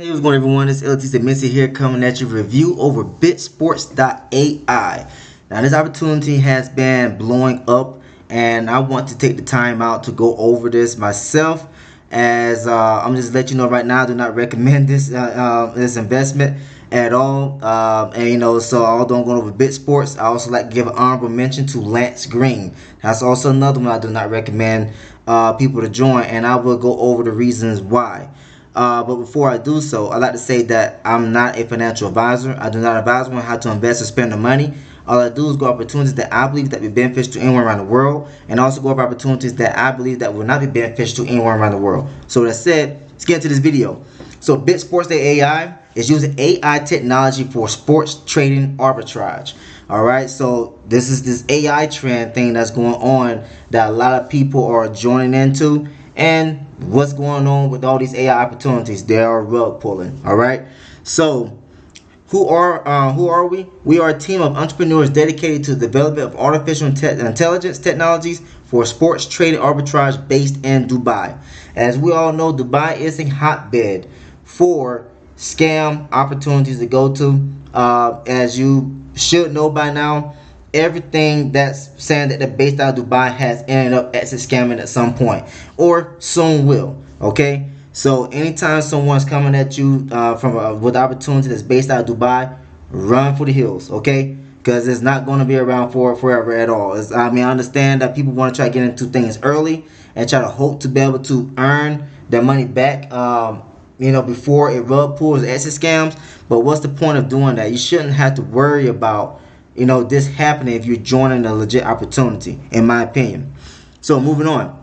Hey, what's going on, everyone? It's LT Missy here coming at you review over BitSports.ai. Now, this opportunity has been blowing up, and I want to take the time out to go over this myself. As I'm just let you know right now, I do not recommend this this investment at all. So although I'm going over BitSports, I also like to give an honorable mention to Lance Green. That's also another one I do not recommend people to join, and I will go over the reasons why. But before I do so, I'd like to say that I'm not a financial advisor. I do not advise on how to invest or spend the money. All I do is go opportunities that I believe that will be beneficial to anyone around the world, and also go over opportunities that I believe that will not be beneficial to anyone around the world. So that said, let's get into this video. So BitSports.ai is using AI technology for sports trading arbitrage. Alright, so this is this AI trend thing that's going on that a lot of people are joining into. And what's going on with all these AI opportunities? They are rug pulling. All right. So who are we? We are a team of entrepreneurs dedicated to the development of artificial intelligence technologies for sports trading arbitrage based in Dubai. As we all know, Dubai is a hotbed for scam opportunities to go to. As you should know by now, everything that's saying that they're based out of Dubai has ended up exit scamming at some point, or soon will. Okay, so anytime someone's coming at you with opportunity that's based out of Dubai, run for the hills. Okay, because it's not going to be around for forever at all. I understand that people want to try to get into things early and try to hope to be able to earn their money back. Before it rug pulls, exit scams. But what's the point of doing that? You shouldn't have to worry about this happening if you're joining a legit opportunity, in my opinion. So moving on,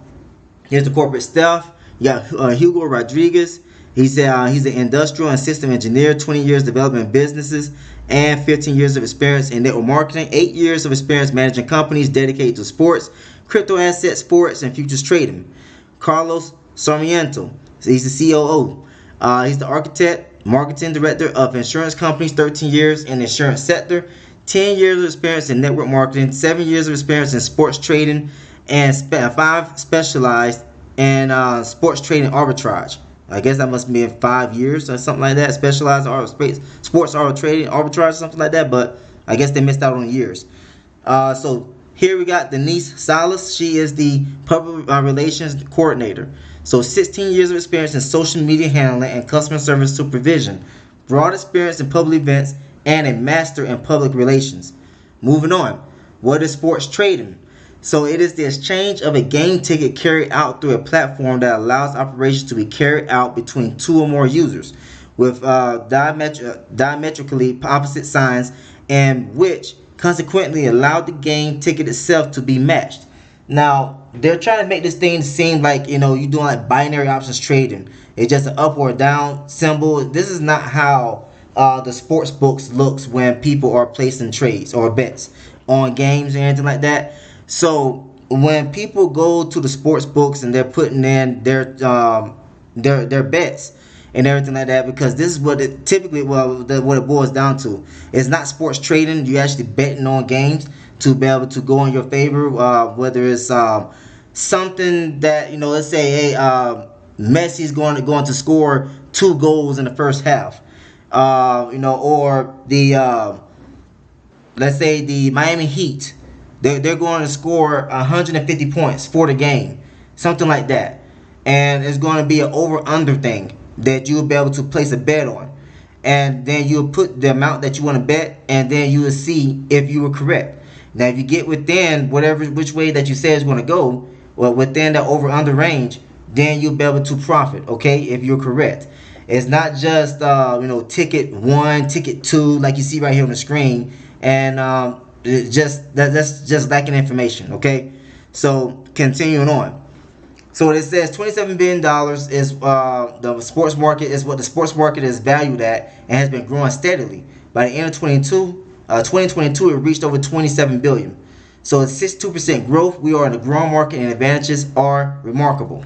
here's the corporate stuff. You got Hugo Rodriguez. He's an industrial and system engineer, 20 years developing businesses and 15 years of experience in network marketing, 8 years of experience managing companies dedicated to sports, crypto assets, sports, and futures trading. Carlos Sarmiento, he's the COO. He's the architect, marketing director of insurance companies, 13 years in the insurance sector, 10 years of experience in network marketing, 7 years of experience in sports trading, and 5 specialized in sports trading arbitrage. I guess that must be in 5 years or something like that. Specialized sports trading arbitrage, something like that. But I guess they missed out on years. So here we got Denise Salas. She is the public relations coordinator. So 16 years of experience in social media handling and customer service supervision, broad experience in public events, and a master in public relations. Moving on, what is sports trading? So it is the exchange of a game ticket carried out through a platform that allows operations to be carried out between 2 or more users with diametrically opposite signs, and which consequently allow the game ticket itself to be matched. Now, they're trying to make this thing seem like you're doing like binary options trading. It's just an up or down symbol. This is not how the sports books looks when people are placing trades or bets on games or anything like that. So when people go to the sports books and they're putting in their bets and everything like that, because this is what it typically what it boils down to. It's not sports trading. You actually betting on games to be able to go in your favor, whether it's something that let's say, hey, Messi's going to score 2 goals in the first half. Or the let's say the Miami Heat, they're going to score 150 points for the game, something like that, and it's going to be an over/under thing that you'll be able to place a bet on, and then you'll put the amount that you want to bet, and then you will see if you were correct. Now, if you get within which way that you say is going to go, well, within the over/under range, then you'll be able to profit. Okay, if you're correct. It's not just ticket 1, ticket 2 like you see right here on the screen, and that's just lacking information. Okay, so continuing on. So it says $27 billion is the sports market is what the sports market is valued at, and has been growing steadily. By the end of 2022, it reached over $27 billion. So it's 62% growth. We are in a growing market, and advantages are remarkable.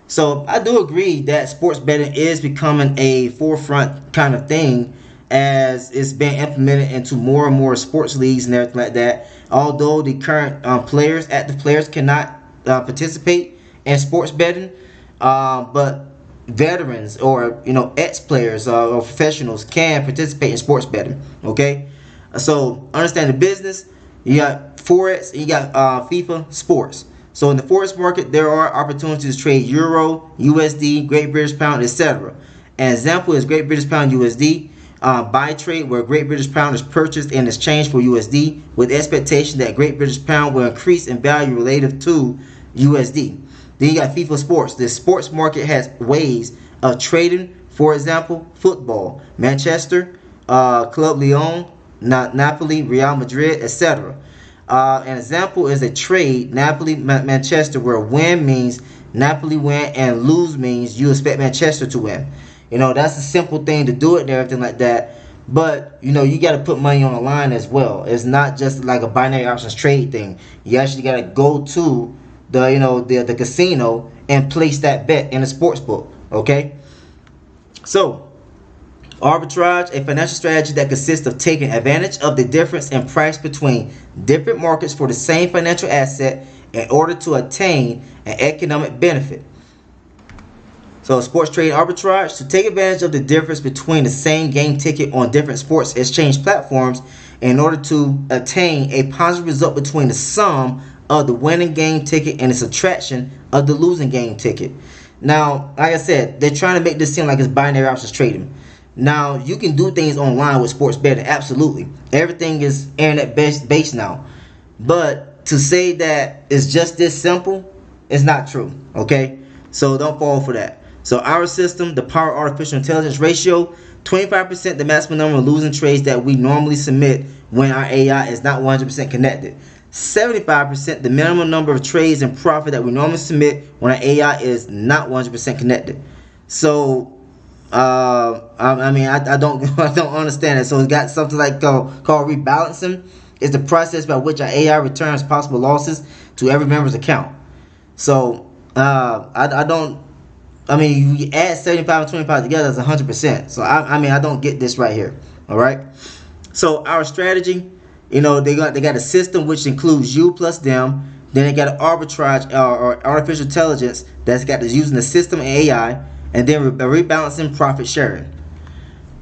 So I do agree that sports betting is becoming a forefront kind of thing, as it's been implemented into more and more sports leagues and everything like that. Although the current active players cannot participate in sports betting, but veterans or ex-players or professionals can participate in sports betting. Okay, so understand the business. You got forex and you got FIFA sports. So in the forex market, there are opportunities to trade euro, USD, Great British Pound, etc. An example is Great British Pound USD. Buy trade, where Great British Pound is purchased in exchange for USD with expectation that Great British Pound will increase in value relative to USD. Then you got FIFA sports. The sports market has ways of trading. For example, football, Manchester, Club Lyon, Napoli, Real Madrid, etc. An example is a trade, Napoli Manchester, where win means Napoli win and lose means you expect Manchester to win. That's a simple thing to do it and everything like that. But you got to put money on the line as well. It's not just like a binary options trade thing. You actually got to go to the casino and place that bet in a sports book. Okay, so arbitrage, a financial strategy that consists of taking advantage of the difference in price between different markets for the same financial asset in order to attain an economic benefit. So sports trading arbitrage, to take advantage of the difference between the same game ticket on different sports exchange platforms in order to attain a positive result between the sum of the winning game ticket and the subtraction of the losing game ticket. Now, like I said, they're trying to make this seem like it's binary options trading. Now, you can do things online with sports betting, absolutely. Everything is internet based now. But to say that it's just this simple is not true, okay? So don't fall for that. So our system, the power artificial intelligence ratio, 25% the maximum number of losing trades that we normally submit when our AI is not 100% connected. 75% the minimum number of trades and profit that we normally submit when our AI is not 100% connected. So I don't understand it. So it's got something like called rebalancing. It's the process by which our AI returns possible losses to every member's account. So you add 75 and 25 together is 100%. So I don't get this right here. All right. So our strategy, they got a system which includes you plus them. Then they got an arbitrage or artificial intelligence that's got using the system and AI, and then rebalancing profit sharing.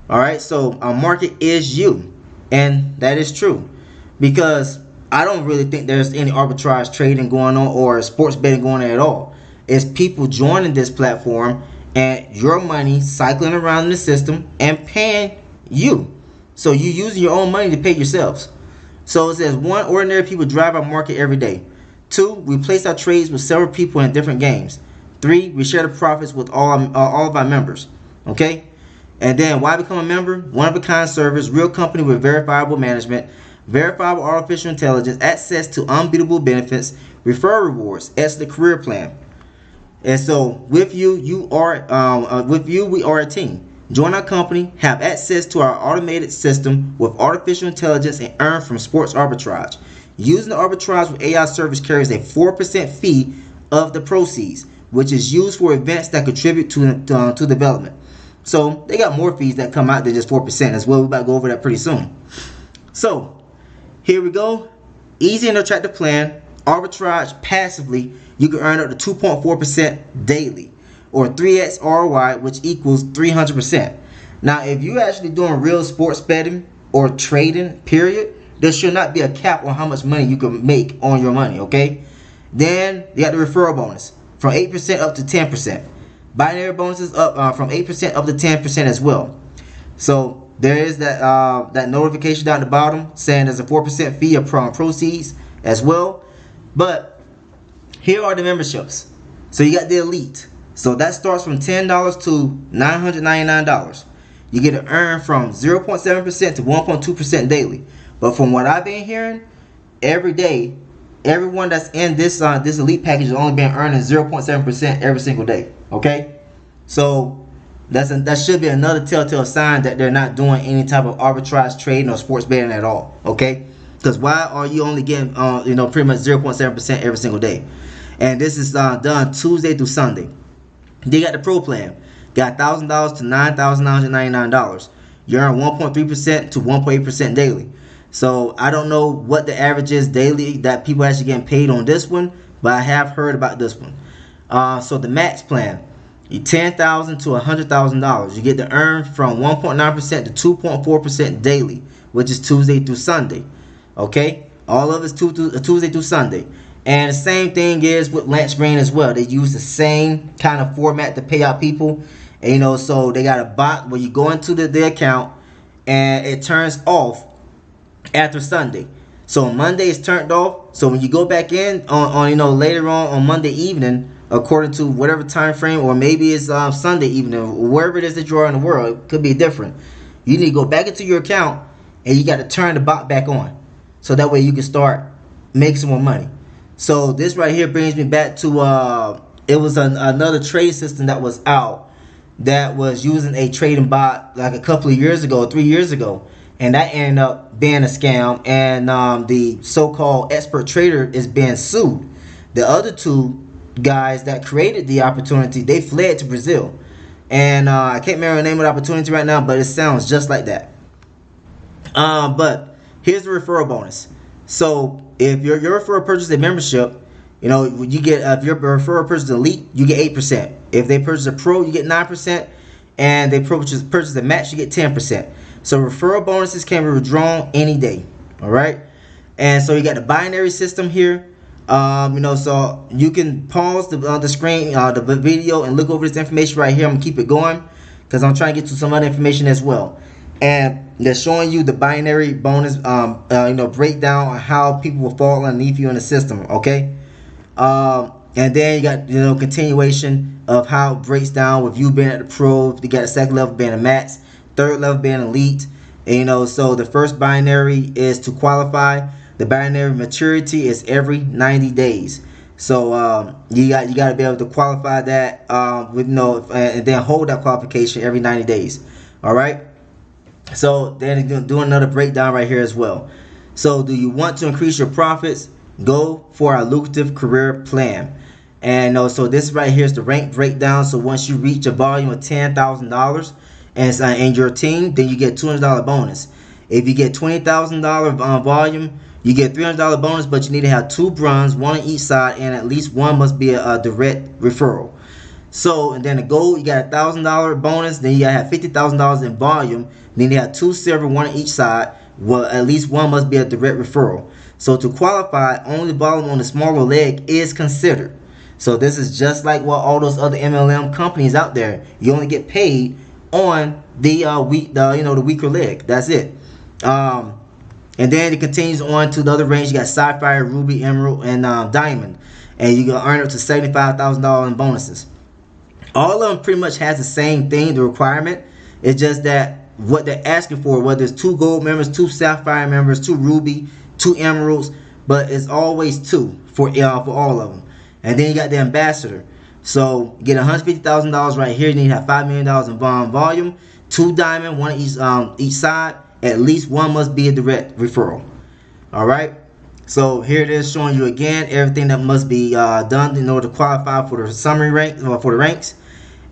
All right. So our market is you, and that is true, because I don't really think there's any arbitrage trading going on or sports betting going on at all. It's people joining this platform and your money cycling around in the system and paying you. So you using your own money to pay yourselves. So it says, 1, ordinary people drive our market every day. 2, we place our trades with several people in different games. 3, we share the profits with all of our members. Okay? And then why become a member? One-of-a-kind service, real company with verifiable management, verifiable artificial intelligence, access to unbeatable benefits, referral rewards, excellent career plan. And so with you, we are a team. Join our company, have access to our automated system with artificial intelligence, and earn from sports arbitrage. Using the arbitrage with AI service carries a 4% fee of the proceeds, which is used for events that contribute to development. So they got more fees that come out than just 4% as well. We're about to go over that pretty soon. So here we go. Easy and attractive plan. Arbitrage passively. You can earn up to 2.4% daily, or 3x ROI, which equals 300%. Now, if you're actually doing real sports betting or trading, period, there should not be a cap on how much money you can make on your money, okay? Then you got the referral bonus from 8% up to 10%. Binary bonuses up from 8% up to 10% as well. So there is that notification down at the bottom saying there's a 4% fee upon proceeds as well. But here are the memberships. So you got the elite. So that starts from $10 to $999. You get to earn from 0.7% to 1.2% daily. But from what I've been hearing, every day, everyone that's in this elite package has only been earning 0.7% every single day. Okay, so that should be another telltale sign that they're not doing any type of arbitrage trading or sports betting at all. Okay, because why are you only getting pretty much 0.7% every single day? And this is done Tuesday through Sunday. They got the pro plan. Got $1,000 to $9,999. You earn 1.3% to 1.8% daily. So I don't know what the average is daily that people actually getting paid on this one, but I have heard about this one. So the max plan, $10,000 to $100,000. You get to earn from 1.9% to 2.4% daily, which is Tuesday through Sunday. Okay, all of it's Tuesday through Sunday. And the same thing is with Lance Green as well. They use the same kind of format to pay out people. And, you know, so they got a bot where you go into the account and it turns off after Sunday. So Monday is turned off. So when you go back in on you know, later on Monday evening, according to whatever time frame, or maybe it's Sunday evening, wherever it is that you are in the world, it could be different. You need to go back into your account and you got to turn the bot back on, so that way you can start making some more money. So this right here brings me back to it was another trade system that was out that was using a trading bot like a couple of years ago, 3 years ago, and that ended up being a scam, and the so-called expert trader is being sued. The other two guys that created the opportunity, they fled to Brazil, and I can't remember the name of the opportunity right now, but it sounds just like that. But here's the referral bonus. So if your referral purchase a membership, you know, you get if your referral purchase elite, you get 8%. If they purchase a pro, you get 9%, and they purchase a match, you get 10%. So referral bonuses can be withdrawn any day. All right, and so you got the binary system here. You know, so you can pause the screen, the video, and look over this information right here. I'm gonna keep it going because I'm trying to get to some other information as well. And they're showing you the binary bonus, you know, breakdown on how people will fall underneath you in the system. Okay, and then you got, you know, continuation of how it breaks down with you being at the pro. You got a second level being a max, third level being elite. And, you know, so the first binary is to qualify. The binary maturity is every 90 days. So you got to be able to qualify that with, you know, and then hold that qualification every 90 days. All right. So then do another breakdown right here as well. So do you want to increase your profits? Go for a lucrative career plan. And so this right here is the rank breakdown. So once you reach a volume of $10,000 and your team, then you get $200 bonus. If you get $20,000 volume, you get $300 bonus, but you need to have 2 bronze, 1 on each side, and at least 1 must be a direct referral. So, and then the gold, you got $1,000 bonus. Then you gotta have $50,000 in volume. Then you have 2 silver, 1 on each side. Well, at least 1 must be a direct referral. So to qualify, only volume on the smaller leg is considered. So this is just like what all those other MLM companies out there. You only get paid on the the weaker leg. That's it. And then it continues on to the other range. You got Sapphire, Ruby, Emerald, and Diamond. And you can earn up to $75,000 in bonuses. All of them pretty much has the same thing, the requirement. It's just that what they're asking for, whether it's 2 gold members, 2 Sapphire members, 2 Ruby, 2 Emeralds, but it's always 2 for all of them. And then you got the ambassador. So you get $150,000 right here. You need to have $5 million in volume, 2 diamond, 1 on each side. At least 1 must be a direct referral. All right. So here it is showing you again everything that must be done in order to qualify for the summary rank, or for the ranks.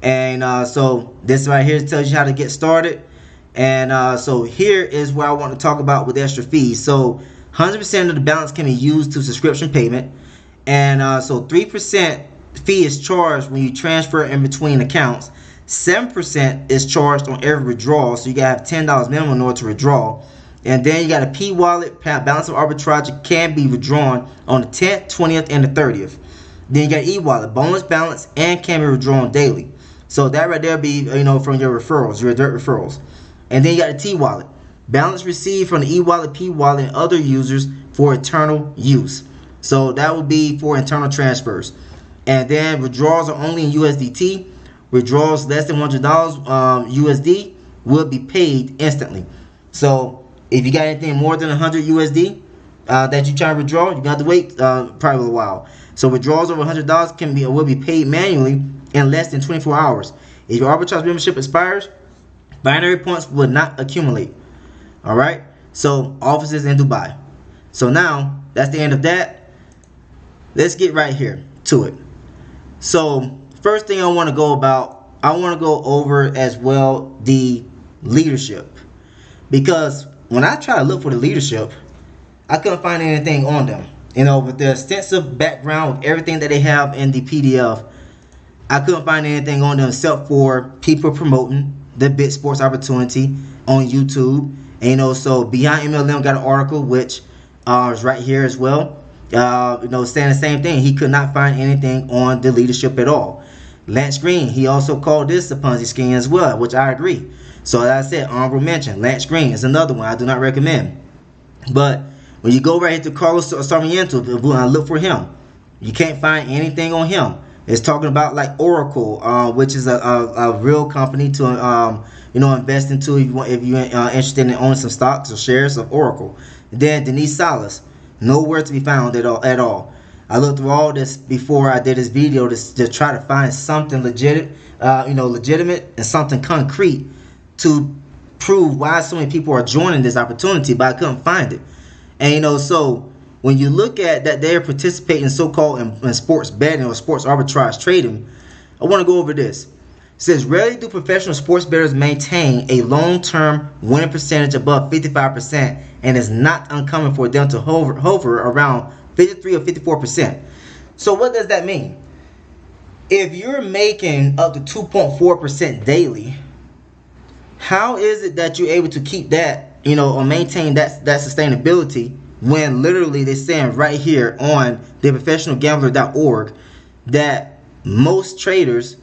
And so this right here tells you how to get started. And so here is where I want to talk about with extra fees. So 100% of the balance can be used to subscription payment. And so 3% fee is charged when you transfer in between accounts. 7% is charged on every withdrawal, so you gotta have $10 minimum in order to withdraw. And then you got a P wallet balance of arbitrage can be withdrawn on the 10th, 20th, and the 30th. Then you got E wallet bonus balance and can be withdrawn daily. So that right there be, you know, from your referrals, your direct referrals. And then you got a T wallet balance received from the E wallet, P wallet, and other users for internal use. So that will be for internal transfers. And then withdrawals are only in USDT. Withdrawals less than $100 USD will be paid instantly. So if you got anything more than 100 USD that you try to withdraw, you got to wait probably a while. So withdrawals over $100 will be paid manually in less than 24 hours. If your arbitrage membership expires, binary points will not accumulate. All right. So offices in Dubai. So now that's the end of that. Let's get right here to it. So first thing I want to go over as well the leadership, because when I try to look for the leadership, I couldn't find anything on them. You know, with their extensive background, with everything that they have in the PDF, I couldn't find anything on them except for people promoting the BitSports opportunity on YouTube. And, you know, so Behind MLM got an article which is right here as well. You know, saying the same thing. He could not find anything on the leadership at all. Lance Green, he also called this a Ponzi scheme as well, which I agree. So as I said, honorable mention. Lance Green is another one I do not recommend. But when you go right into Carlos Sarmiento, look for him. You can't find anything on him. It's talking about like Oracle, which is a real company to you know, invest into if you're interested in owning some stocks or shares of Oracle. Then Denise Salas, nowhere to be found at all. I looked through all this before I did this video to try to find something legitimate and something concrete to prove why so many people are joining this opportunity, but I couldn't find it. And, you know, so when you look at that they're participating so-called in sports betting or sports arbitrage trading, I want to go over this. It says, rarely do professional sports bettors maintain a long-term winning percentage above 55%, and it's not uncommon for them to hover around 53 or 54%. So what does that mean? If you're making up to 2.4% daily, how is it that you're able to keep that, you know, or maintain that sustainability when literally they're saying right here on theprofessionalgambler.org that most traders,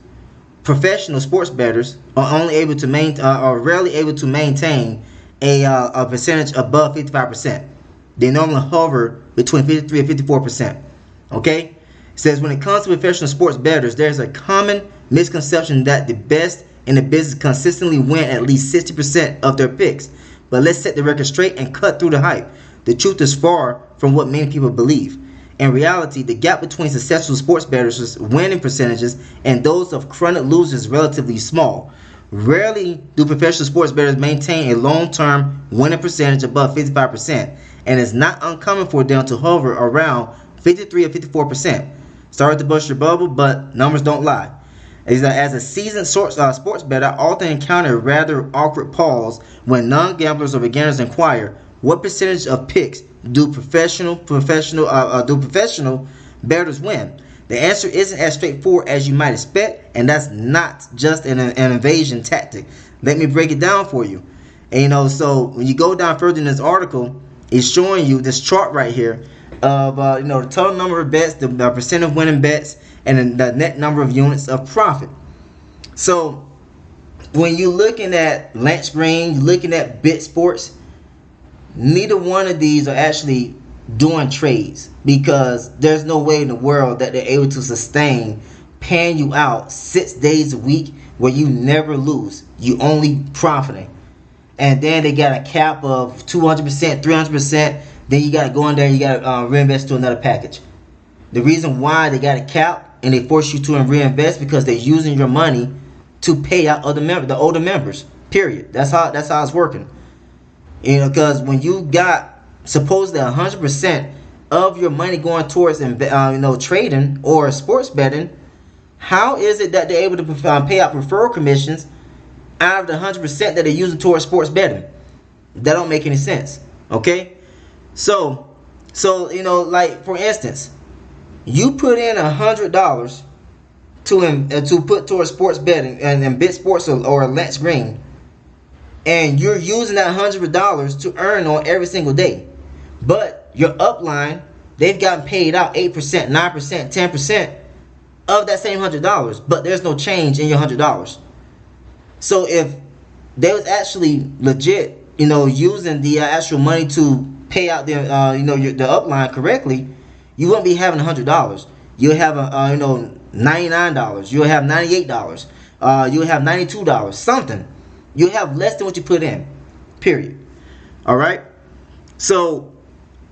professional sports bettors, are only able to are rarely able to maintain a percentage above 55%. They normally hover between 53 and 54%. Okay? It says when it comes to professional sports bettors, there's a common misconception that the best in the business consistently win at least 60% of their picks. But let's set the record straight and cut through the hype. The truth is far from what many people believe. In reality, the gap between successful sports bettors' winning percentages and those of chronic losers is relatively small. Rarely do professional sports bettors maintain a long-term winning percentage above 55%, and it's not uncommon for them to hover around 53 or 54%. Sorry to bust your bubble, but numbers don't lie. As a seasoned sports bettor, I often encounter a rather awkward pause when non-gamblers or beginners inquire, what percentage of picks do professional bettors win? The answer isn't as straightforward as you might expect, and that's not just an invasion tactic. Let me break it down for you. And, you know, so when you go down further in this article, it's showing you this chart right here of you know, the total number of bets, the percent of winning bets, and the net number of units of profit. So when you're looking at Lance Green, you're looking at BitSports, neither one of these are actually doing trades, because there's no way in the world that they're able to sustain paying you out 6 days a week where you never lose, you only profiting. And then they got a cap of 200%, 300%. Then you got to go in there, you got to reinvest to another package. The reason why they got a cap and they force you to reinvest because they're using your money to pay out the older members. Period. That's how it's working. You know, because when you got supposedly 100% of your money going towards you know, trading or sports betting, how is it that they're able to pay out referral commissions out of the 100% that they're using towards sports betting? That don't make any sense. Okay, so you know, like for instance, you put in $100 to put towards sports betting and BitSports or Lance Green, and you're using that $100 to earn on every single day. But your upline, they've gotten paid out 8%, 9%, 10% of that same $100, but there's no change in your $100. So if they was actually legit, you know, using the actual money to pay out their, you know, the upline correctly, you wouldn't be having $100. You'll have you know, $99. You'll have $98. You'll have $92. Something. You'll have less than what you put in. Period. All right. So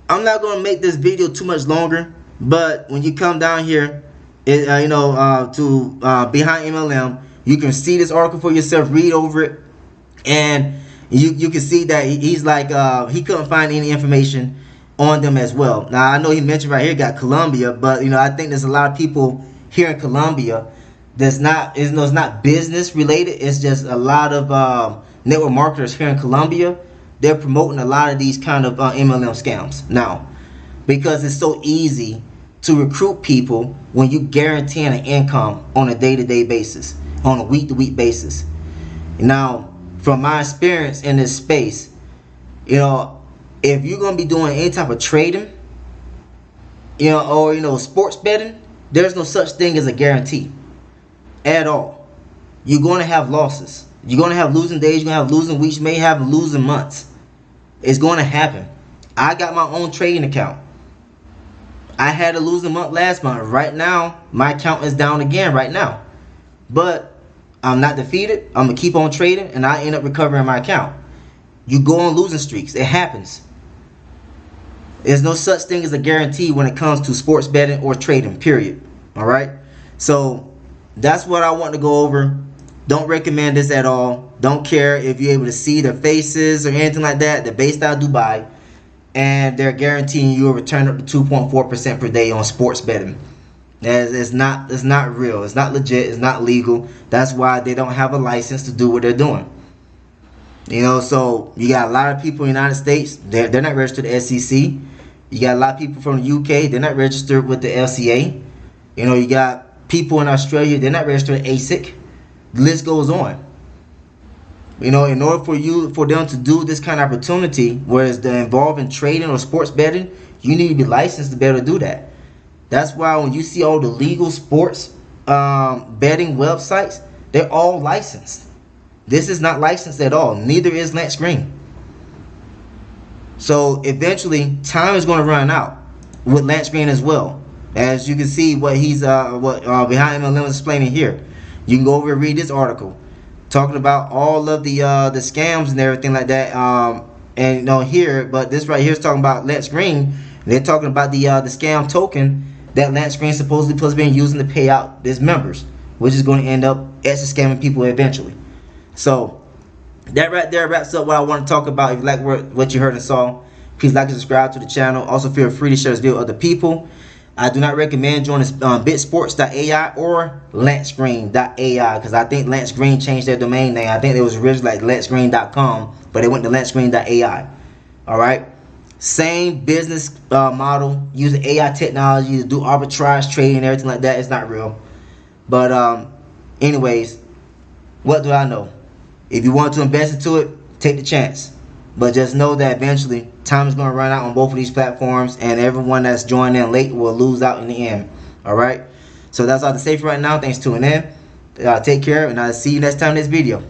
I'm not going to make this video too much longer, but when you come down here, you know, to Behind MLM, you can see this article for yourself, read over it, and you can see that he's like he couldn't find any information on them as well. Now I know he mentioned right here got Colombia, but you know, I think there's a lot of people here in Colombia that's not, you know, it's not business related. It's just a lot of network marketers here in Colombia. They're promoting a lot of these kind of MLM scams now, because it's so easy to recruit people when you guaranteeing an income on a day-to-day basis, on a week-to-week basis? Now, from my experience in this space, you know, if you're gonna be doing any type of trading, you know, or sports betting, there's no such thing as a guarantee at all. You're going to have losses. You're going to have losing days. You're going to have losing weeks. You may have losing months. It's going to happen. I got my own trading account. I had a losing month last month. Right now, my account is down again right now. But I'm not defeated. I'm going to keep on trading, and I end up recovering my account. You go on losing streaks. It happens. There's no such thing as a guarantee when it comes to sports betting or trading, period. Alright? So, that's what I want to go over. Don't recommend this at all. Don't care if you're able to see their faces or anything like that. They're based out of Dubai. And they're guaranteeing you a return up to 2.4% per day on sports betting. It's not real. It's not legit. It's not legal. That's why they don't have a license to do what they're doing. So you got a lot of people in the United States. They're not registered to the SEC. You got a lot of people from the UK. They're not registered with the LCA. You got people in Australia. They're not registered to ASIC. The list goes on. In order for them to do this kind of opportunity, whereas they're involved in trading or sports betting, you need to be licensed to be able to do that. That's why when you see all the legal sports betting websites, they're all licensed. This is not licensed at all. Neither is Lance Green. So eventually, time is going to run out with Lance Green as well. As you can see, what he's behind MLM is explaining here. You can go over and read this article, talking about all of the scams and everything like that. But this right here is talking about Lance Green. They're talking about the scam token that Lance Green supposedly was being using to pay out his members, which is going to end up actually scamming people eventually. So that right there wraps up what I want to talk about. If you like what you heard and saw, please like and subscribe to the channel. Also feel free to share this video with other people. I do not recommend joining BitSports.ai or LanceGreen.ai, because I think Lance Green changed their domain name. I think it was originally like LanceGreen.com, but it went to LanceGreen.ai. Alright? Same business model, using AI technology to do arbitrage trading and everything like that. It's not real. But anyways, what do I know? If you want to invest into it, take the chance. But just know that eventually time is going to run out on both of these platforms, and everyone that's joined in late will lose out in the end. Alright? So that's all to say for right now. Thanks for tuning in. Take care, and I'll see you next time in this video.